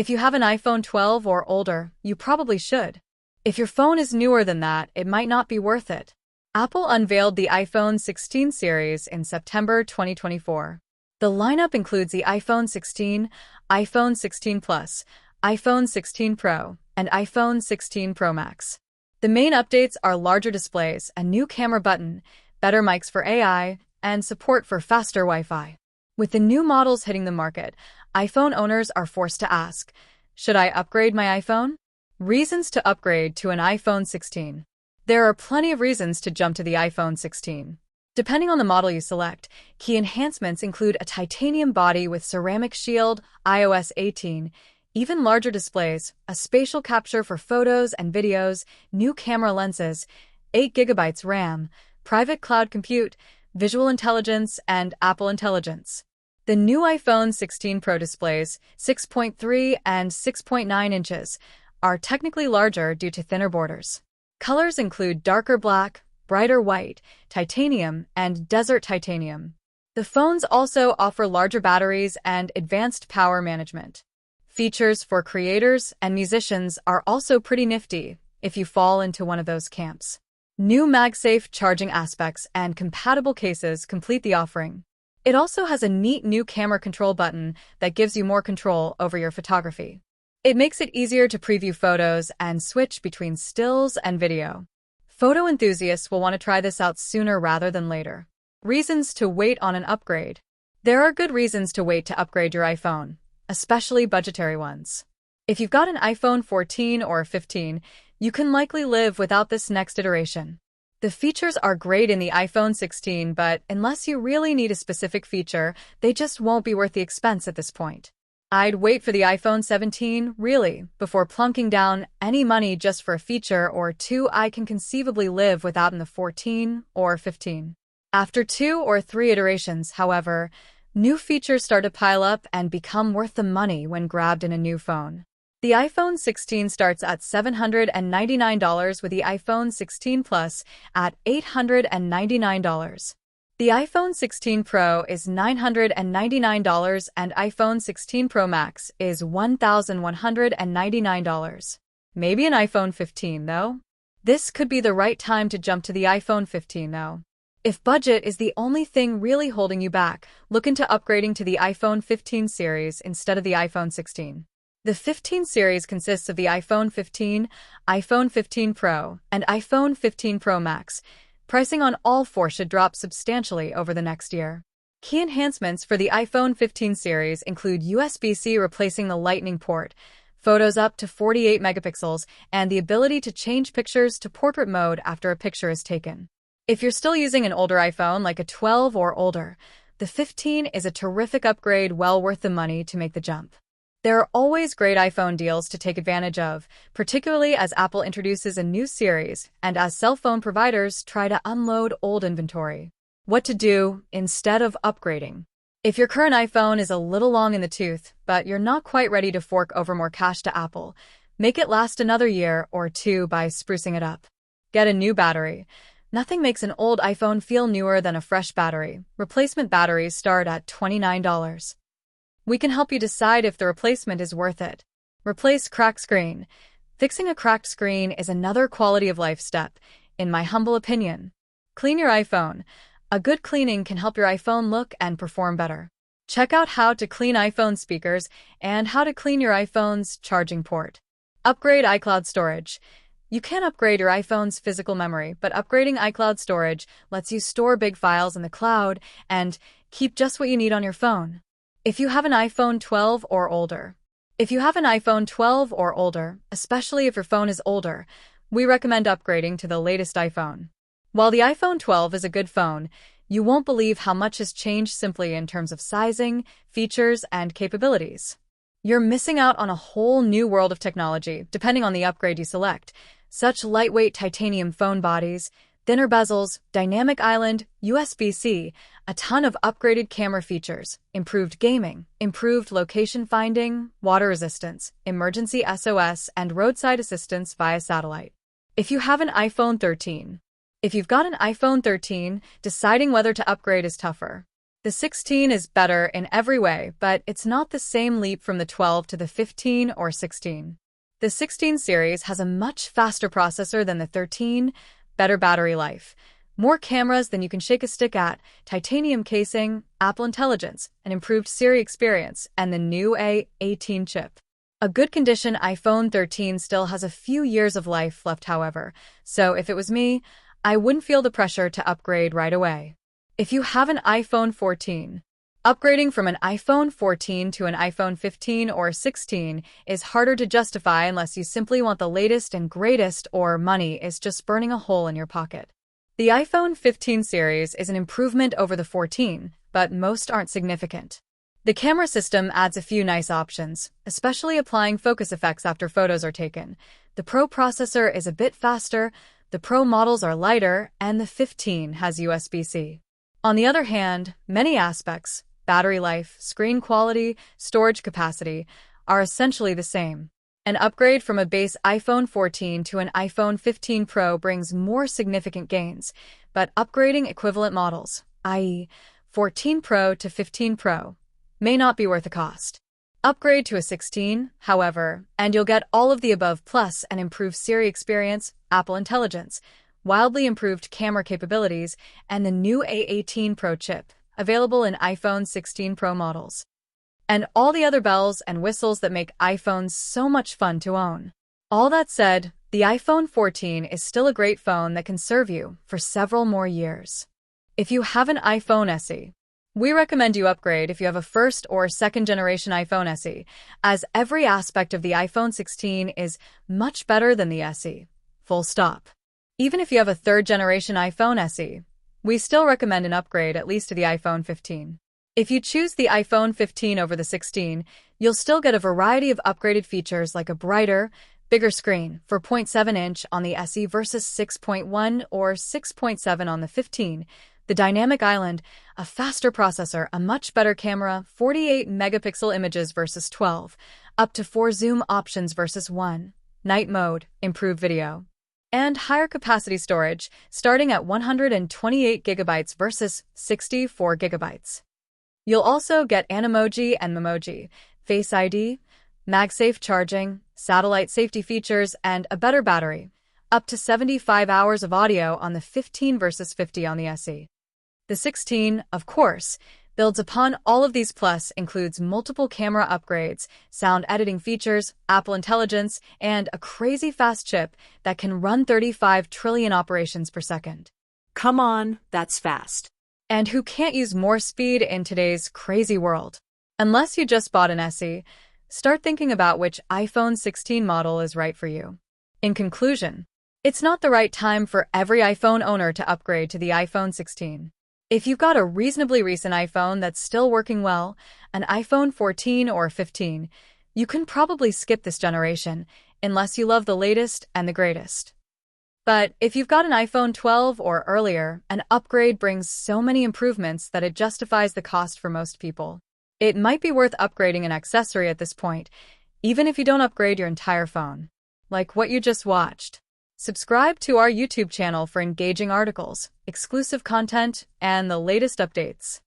If you have an iPhone 12 or older, you probably should. If your phone is newer than that, it might not be worth it. Apple unveiled the iPhone 16 series in September 2024. The lineup includes the iPhone 16, iPhone 16 Plus, iPhone 16 Pro, and iPhone 16 Pro Max. The main updates are larger displays, a new camera button, better mics for AI, and support for faster Wi-Fi. With the new models hitting the market, iPhone owners are forced to ask, should I upgrade my iPhone? Reasons to upgrade to an iPhone 16. There are plenty of reasons to jump to the iPhone 16. Depending on the model you select, key enhancements include a titanium body with ceramic shield, iOS 18, even larger displays, a spatial capture for photos and videos, new camera lenses, 8 GB RAM, private cloud compute, visual intelligence, and Apple Intelligence. The new iPhone 16 Pro displays, 6.3 and 6.9 inches, are technically larger due to thinner borders. Colors include darker black, brighter white, titanium, and desert titanium. The phones also offer larger batteries and advanced power management. Features for creators and musicians are also pretty nifty if you fall into one of those camps. New MagSafe charging aspects and compatible cases complete the offering. It also has a neat new camera control button that gives you more control over your photography. It makes it easier to preview photos and switch between stills and video. Photo enthusiasts will want to try this out sooner rather than later. Reasons to wait on an upgrade. There are good reasons to wait to upgrade your iPhone, especially budgetary ones. If you've got an iPhone 14 or 15, you can likely live without this next iteration. The features are great in the iPhone 16, but unless you really need a specific feature, they just won't be worth the expense at this point. I'd wait for the iPhone 17, really, before plunking down any money just for a feature or two I can conceivably live without in the 14 or 15. After 2 or 3 iterations, however, new features start to pile up and become worth the money when grabbed in a new phone. The iPhone 16 starts at $799 with the iPhone 16 Plus at $899. The iPhone 16 Pro is $999 and iPhone 16 Pro Max is $1,199. Maybe an iPhone 15, though? This could be the right time to jump to the iPhone 15, though. If budget is the only thing really holding you back, look into upgrading to the iPhone 15 series instead of the iPhone 16. The 15 series consists of the iPhone 15, iPhone 15 Pro, and iPhone 15 Pro Max. Pricing on all 4 should drop substantially over the next year. Key enhancements for the iPhone 15 series include USB-C replacing the Lightning port, photos up to 48 megapixels, and the ability to change pictures to portrait mode after a picture is taken. If you're still using an older iPhone like a 12 or older, the 15 is a terrific upgrade well worth the money to make the jump. There are always great iPhone deals to take advantage of, particularly as Apple introduces a new series and as cell phone providers try to unload old inventory. What to do instead of upgrading? If your current iPhone is a little long in the tooth, but you're not quite ready to fork over more cash to Apple, make it last another year or 2 by sprucing it up. Get a new battery. Nothing makes an old iPhone feel newer than a fresh battery. Replacement batteries start at $29. We can help you decide if the replacement is worth it. Replace cracked screen. Fixing a cracked screen is another quality of life step, in my humble opinion. Clean your iPhone. A good cleaning can help your iPhone look and perform better. Check out how to clean iPhone speakers and how to clean your iPhone's charging port. Upgrade iCloud storage. You can upgrade your iPhone's physical memory, but upgrading iCloud storage lets you store big files in the cloud and keep just what you need on your phone. If you have an iPhone 12 or older, especially if your phone is older, we recommend upgrading to the latest iPhone. While the iPhone 12 is a good phone, you won't believe how much has changed simply in terms of sizing, features, and capabilities. You're missing out on a whole new world of technology, depending on the upgrade you select. Such lightweight titanium phone bodies, thinner bezels, dynamic island, USB-C, a ton of upgraded camera features, improved gaming, improved location finding, water resistance, emergency SOS, and roadside assistance via satellite. If you've got an iPhone 13, deciding whether to upgrade is tougher. The 16 is better in every way, but it's not the same leap from the 12 to the 15 or 16. The 16 series has a much faster processor than the 13, better battery life, more cameras than you can shake a stick at, titanium casing, Apple Intelligence, an improved Siri experience, and the new A18 chip. A good condition iPhone 13 still has a few years of life left, however, so if it was me, I wouldn't feel the pressure to upgrade right away. If you have an iPhone 14, upgrading from an iPhone 14 to an iPhone 15 or 16 is harder to justify unless you simply want the latest and greatest or money is just burning a hole in your pocket. The iPhone 15 series is an improvement over the 14, but most aren't significant. The camera system adds a few nice options, especially applying focus effects after photos are taken. The Pro processor is a bit faster, the Pro models are lighter, and the 15 has USB-C. On the other hand, many aspects, battery life, screen quality, storage capacity, are essentially the same. An upgrade from a base iPhone 14 to an iPhone 15 Pro brings more significant gains, but upgrading equivalent models, i.e., 14 Pro to 15 Pro, may not be worth the cost. Upgrade to a 16, however, and you'll get all of the above plus an improved Siri experience, Apple Intelligence, wildly improved camera capabilities, and the new A18 Pro chip, available in iPhone 16 Pro models. And all the other bells and whistles that make iPhones so much fun to own. All that said, the iPhone 14 is still a great phone that can serve you for several more years. If you have an iPhone SE, we recommend you upgrade if you have a first or second generation iPhone SE, as every aspect of the iPhone 16 is much better than the SE. Full stop. Even if you have a third generation iPhone SE, we still recommend an upgrade at least to the iPhone 15. If you choose the iPhone 15 over the 16, you'll still get a variety of upgraded features like a brighter, bigger screen, 4.7-inch on the SE versus 6.1 or 6.7 on the 15, the dynamic island, a faster processor, a much better camera, 48-megapixel images versus 12, up to 4 zoom options versus 1, night mode, improved video, and higher capacity storage, starting at 128 gigabytes versus 64 gigabytes. You'll also get Animoji and Memoji, Face ID, MagSafe charging, satellite safety features, and a better battery, up to 75 hours of audio on the 15 versus 50 on the SE. The 16, of course, builds upon all of these plus includes multiple camera upgrades, sound editing features, Apple Intelligence, and a crazy fast chip that can run 35 trillion operations per second. Come on, that's fast. And who can't use more speed in today's crazy world? Unless you just bought an SE, start thinking about which iPhone 16 model is right for you. In conclusion, it's not the right time for every iPhone owner to upgrade to the iPhone 16. If you've got a reasonably recent iPhone that's still working well, an iPhone 14 or 15, you can probably skip this generation, unless you love the latest and the greatest. But if you've got an iPhone 12 or earlier, an upgrade brings so many improvements that it justifies the cost for most people. It might be worth upgrading an accessory at this point, even if you don't upgrade your entire phone. Like what you just watched. Subscribe to our YouTube channel for engaging articles, exclusive content, and the latest updates.